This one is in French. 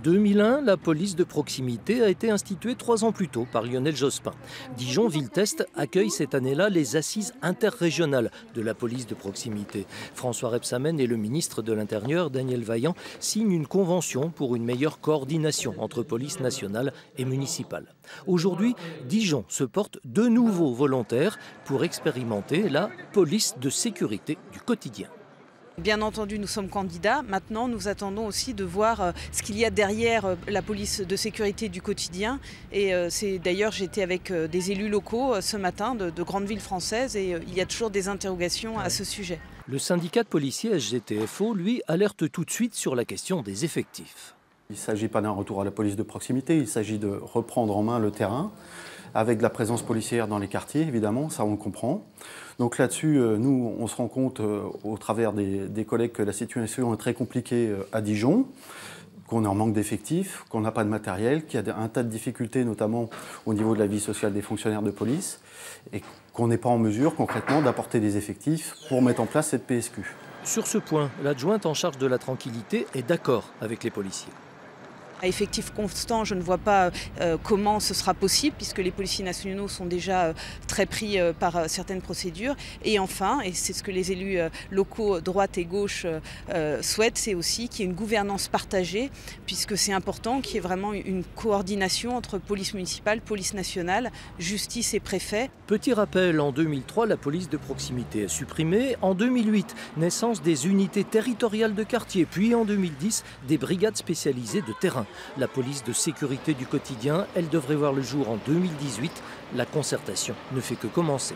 2001, la police de proximité a été instituée 3 ans plus tôt par Lionel Jospin. Dijon Ville-Test accueille cette année-là les assises interrégionales de la police de proximité. François Rebsamen et le ministre de l'Intérieur, Daniel Vaillant, signent une convention pour une meilleure coordination entre police nationale et municipale. Aujourd'hui, Dijon se porte de nouveaux volontaires pour expérimenter la police de sécurité du quotidien. Bien entendu, nous sommes candidats. Maintenant, nous attendons aussi de voir ce qu'il y a derrière la police de sécurité du quotidien. Et d'ailleurs, j'étais avec des élus locaux ce matin de grandes villes françaises et il y a toujours des interrogations à ce sujet. Le syndicat de policiers SGTFO, lui, alerte tout de suite sur la question des effectifs. Il ne s'agit pas d'un retour à la police de proximité, il s'agit de reprendre en main le terrain, avec de la présence policière dans les quartiers, évidemment, ça on le comprend. Donc là-dessus, nous, on se rend compte au travers des collègues que la situation est très compliquée à Dijon, qu'on est en manque d'effectifs, qu'on n'a pas de matériel, qu'il y a un tas de difficultés, notamment au niveau de la vie sociale des fonctionnaires de police, et qu'on n'est pas en mesure concrètement d'apporter des effectifs pour mettre en place cette PSQ. Sur ce point, l'adjointe en charge de la tranquillité est d'accord avec les policiers. À effectif constant, je ne vois pas comment ce sera possible puisque les policiers nationaux sont déjà très pris par certaines procédures. Et enfin, et c'est ce que les élus locaux, droite et gauche, souhaitent, c'est aussi qu'il y ait une gouvernance partagée puisque c'est important qu'il y ait vraiment une coordination entre police municipale, police nationale, justice et préfet. Petit rappel, en 2003, la police de proximité est supprimée. En 2008, naissance des unités territoriales de quartier. Puis en 2010, des brigades spécialisées de terrain. La police de sécurité du quotidien, elle devrait voir le jour en 2018. La concertation ne fait que commencer.